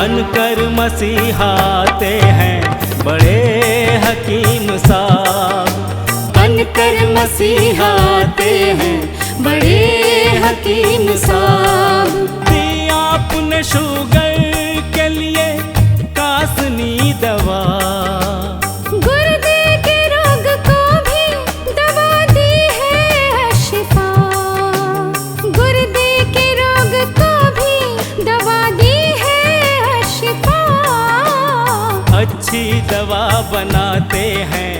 बनकर मसीहाते हैं बड़े हकीम साहब। बनकर मसीहाते हैं बड़े हकीम साहब। दिया आपने शुगर के लिए कासनी दवा, गुर्दे के रोग को भी दवा दी है शिफा। गुर्दे के रोग को भी दवा दी है शिफा। अच्छी दवा बनाते हैं,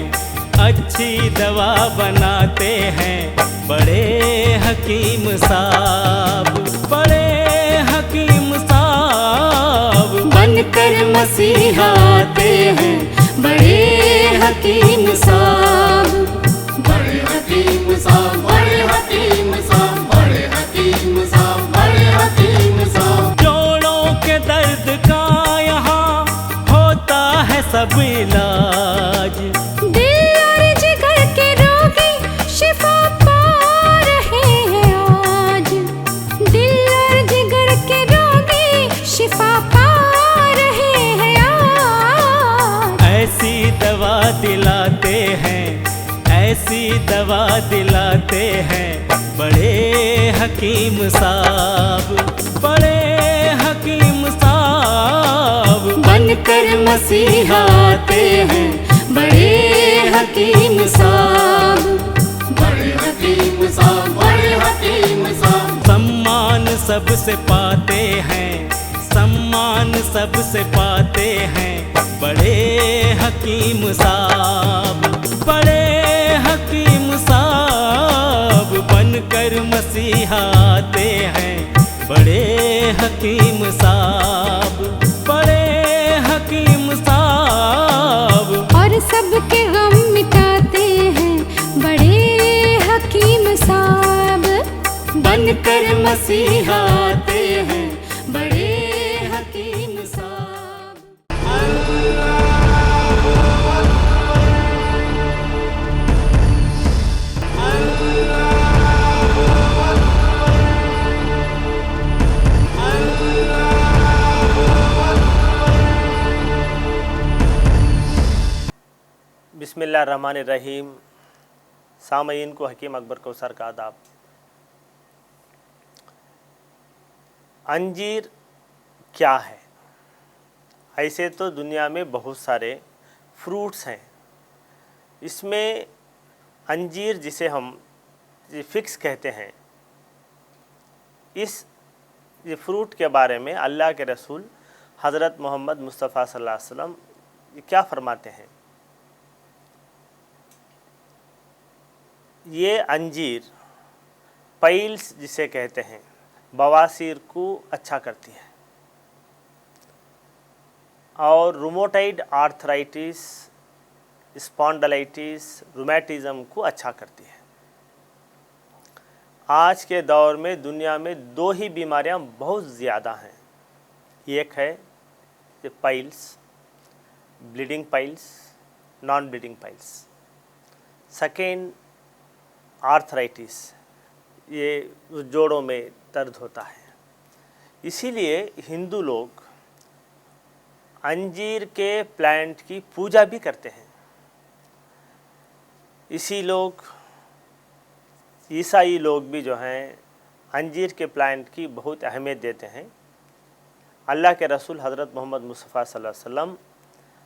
अच्छी दवा बनाते हैं बड़े हकीम साहब, बड़े हकीम साहब। बनकर मसीहाते हैं बड़े हकीम साहब। बड़े हकीम साहब, बड़े हकीम साहब, बड़े हकीम साहब, बड़े हकीम साहब। जोड़ों के दर्द का यहाँ होता है सब इलाज, दिल और जिगर के रोगी शिफा पा रहे हैं आज। दिल और जिगर के रोगी शिफा पा रहे हैं आज। ऐसी दवा दिलाते हैं, ऐसी दवा दिलाते हैं बड़े हकीम साहब, बड़े हकीम साहब। बनकर मसीहाते हैं बड़े हकीम साहब। बड़े हकीम साहब, बड़े हकीम साहब। सम्मान सबसे पाते हैं, सम्मान सबसे पाते हैं बड़े हकीम साहब, बड़े हकीम साहब। बनकर मसीहाते हैं बड़े हकीम साहब, बड़े हकीम साहब। और सबके गम मिटाते हैं बड़े हकीम साहब। बनकर मसीहाते हैं बड़े हकीम साहब। बिस्मिल्लाहिर्रहमानिर्रहीम। सामईन को हकीम अकबर कौसर का आदाब। अंजीर क्या है? ऐसे तो दुनिया में बहुत सारे फ्रूट्स हैं, इसमें अंजीर जिसे हम फिक्स कहते हैं, इस ये फ्रूट के बारे में अल्लाह के रसूल हज़रत मोहम्मद मुस्तफ़ा सल्लल्लाहु अलैहि वसल्लम क्या फरमाते हैं? ये अंजीर पाइल्स जिसे कहते हैं, बवासीर को अच्छा करती है और रूमेटॉइड आर्थराइटिस, स्पॉन्डिलाइटिस, रूमेटिज़म को अच्छा करती है। आज के दौर में दुनिया में दो ही बीमारियां बहुत ज़्यादा हैं, एक है ये piles, bleeding piles, non bleeding piles. Second arthritis, ये जोड़ों में दर्द होता है। इसीलिए हिंदू लोग अंजीर के प्लांट की पूजा भी करते हैं। इसी लोग ईसाई लोग भी जो हैं अंजीर के प्लांट की बहुत अहमियत देते हैं। अल्लाह के रसूल हज़रत मोहम्मद मुस्तफ़ा सल्लल्लाहु अलैहि वसल्लम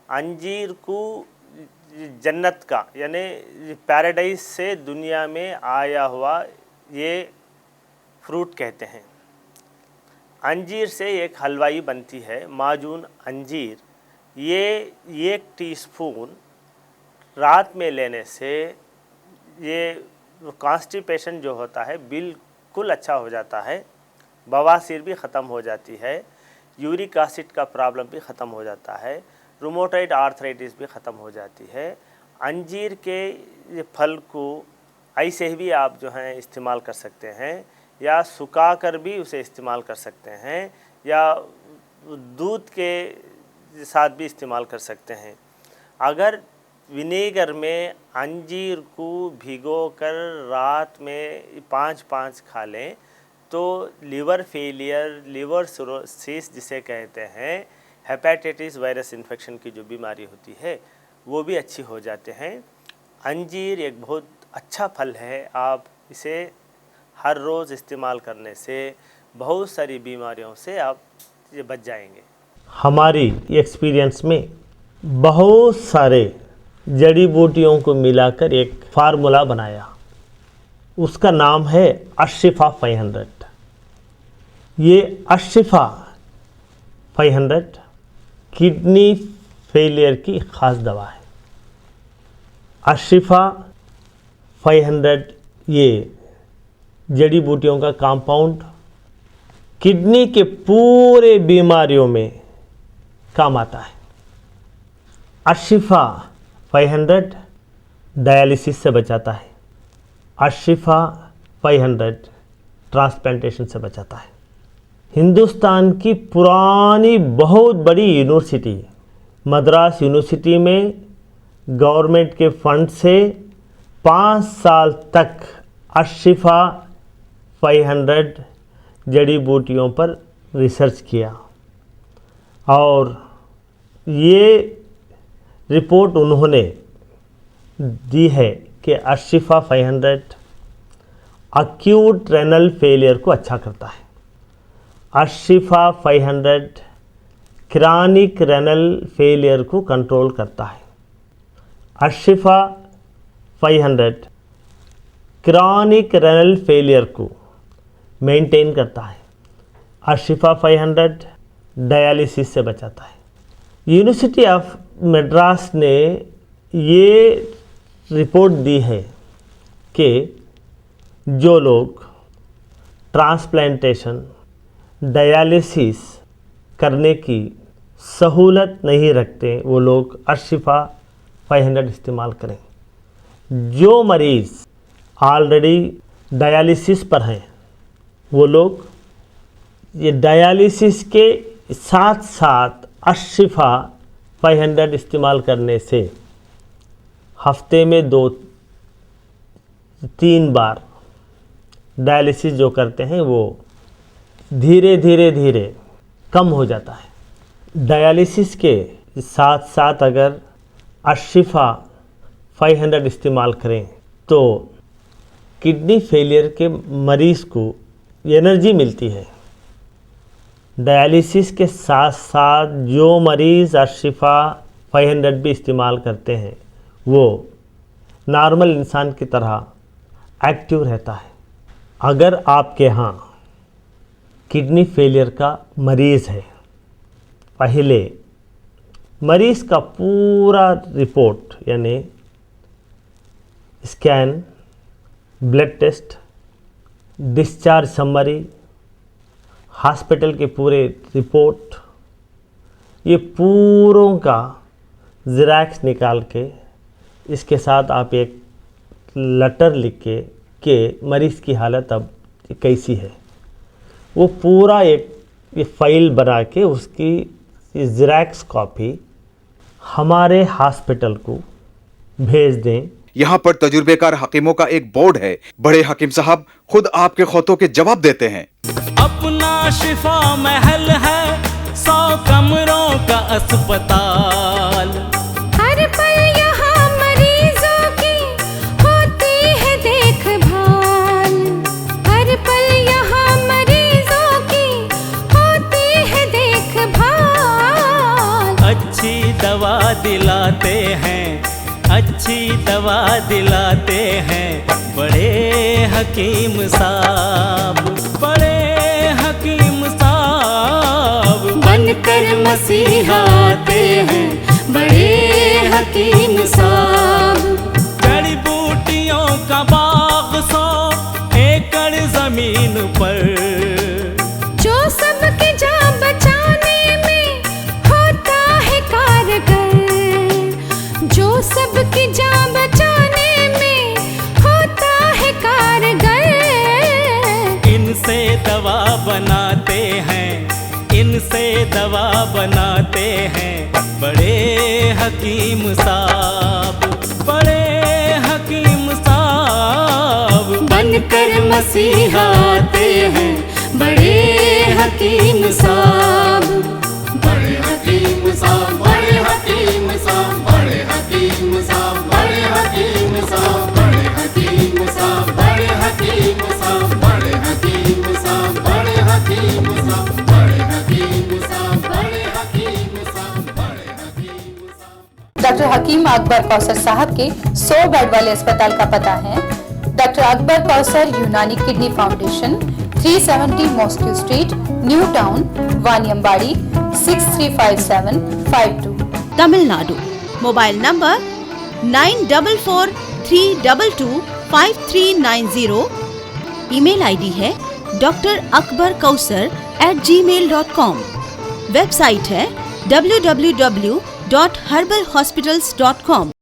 अंजीर को जन्नत का यानी पैराडाइज से दुनिया में आया हुआ ये फ्रूट कहते हैं। अंजीर से एक हलवाई बनती है, माजून अंजीर। ये 1 टीस्पून रात में लेने से ये कॉन्स्टिपेशन जो होता है बिल्कुल अच्छा हो जाता है, बवासीर भी ख़त्म हो जाती है, यूरिक एसिड का प्रॉब्लम भी ख़त्म हो जाता है, रूमेटॉइड आर्थराइटिस भी ख़त्म हो जाती है। अंजीर के ये फल को ऐसे ही भी आप जो हैं इस्तेमाल कर सकते हैं, या सुखा कर भी उसे इस्तेमाल कर सकते हैं, या दूध के साथ भी इस्तेमाल कर सकते हैं। अगर विनेगर में अंजीर को भिगोकर रात में 5-5 खा लें तो लिवर फेलियर, लिवर सिरोसिस जिसे कहते हैं, हेपेटाइटिस वायरस इन्फेक्शन की जो बीमारी होती है वो भी अच्छी हो जाते हैं। अंजीर एक बहुत अच्छा फल है, आप इसे हर रोज़ इस्तेमाल करने से बहुत सारी बीमारियों से आप ये बच जाएंगे। हमारी एक्सपीरियंस में बहुत सारे जड़ी बूटियों को मिलाकर एक फार्मूला बनाया, उसका नाम है अशिफा 500। ये अशिफा 500 किडनी फेलियर की ख़ास दवा है। अशिफा 500 ये जड़ी बूटियों का कंपाउंड किडनी के पूरे बीमारियों में काम आता है। अशिफा 500 डायलिसिस से बचाता है। अशिफा 500 ट्रांसप्लांटेशन से बचाता है। हिंदुस्तान की पुरानी बहुत बड़ी यूनिवर्सिटी मद्रास यूनिवर्सिटी में गवर्नमेंट के फंड से 5 साल तक अशिफा 500 जड़ी बूटियों पर रिसर्च किया और ये रिपोर्ट उन्होंने दी है कि अशिफा 500 अक्यूट रेनल फेलियर को अच्छा करता है। अशिफा 500 क्रॉनिक रेनल फेलियर को कंट्रोल करता है। अशिफा 500 क्रॉनिक रेनल फेलियर को मेंटेन करता है। अशिफा 500 डायलिसिस से बचाता है। यूनिवर्सिटी ऑफ मद्रास ने ये रिपोर्ट दी है कि जो लोग ट्रांसप्लांटेशन डायलिसिस करने की सहूलत नहीं रखते वो लोग अशिफा 500 इस्तेमाल करें। जो मरीज़ ऑलरेडी डायलिसिस पर हैं वो लोग ये डायलिसिस के साथ साथ अशिफा 500 इस्तेमाल करने से हफ्ते में 2-3 बार डायलिसिस जो करते हैं वो धीरे धीरे कम हो जाता है। डायलिसिस के साथ साथ अगर अशिफा 500 इस्तेमाल करें तो किडनी फेलियर के मरीज़ को एनर्जी मिलती है। डायलिसिस के साथ साथ जो मरीज़ अशिफा 500 भी इस्तेमाल करते हैं वो नॉर्मल इंसान की तरह एक्टिव रहता है। अगर आपके यहाँ किडनी फेलियर का मरीज़ है, पहले मरीज़ का पूरा रिपोर्ट यानी scan, blood test, discharge summary, hospital के पूरे रिपोर्ट, ये पूरों का ज़ेरॉक्स निकाल के इसके साथ आप एक लेटर लिख के मरीज़ की हालत अब कैसी है वो पूरा एक ये फाइल बना के उसकी ज़ेरॉक्स कॉपी हमारे हॉस्पिटल को भेज दें। यहाँ पर तजुर्बेकार हकीमों का एक बोर्ड है। बड़े हकीम साहब खुद आपके खौतों के जवाब देते हैं। अपना शिफा महल है 100 कमरों का अस्पताल। हर पल यहाँ मरीजों की होती है देखभाल। हर पल यहाँ मरीजों की होती है देखभाल। अच्छी दवा दिलाते हैं, अच्छी दवा दिलाते हैं बड़े हकीम साहब, बड़े हकीम साहब। बनकर मसीहा आते हैं बड़े हकीम साहब। जड़ी बूटियों का बाग 100 एकड़ जमीन पर, जो सबकी जान बचाने में होता है कारगर। जो सबकी जान बचाने में होता है कारगर। इनसे दवा बनाते हैं, इनसे दवा बनाते हैं बड़े हकीम साहब, बड़े हकीम साहब। बनकर मसीहा आते हैं बड़े हकीम साहब। बड़े हकीम डॉक्टर हकीम अकबर कौसर साहब के 100 बेड वाले अस्पताल का पता है डॉक्टर अकबर कौसर यूनानी kidney foundation, 370 mosque street, new town, वानियम्बाड़ी, 635752, Tamil Nadu. Mobile number 9443225390। Email ID है drakbarkausar@gmail.com। वेबसाइट है www.herbalhospitals.com।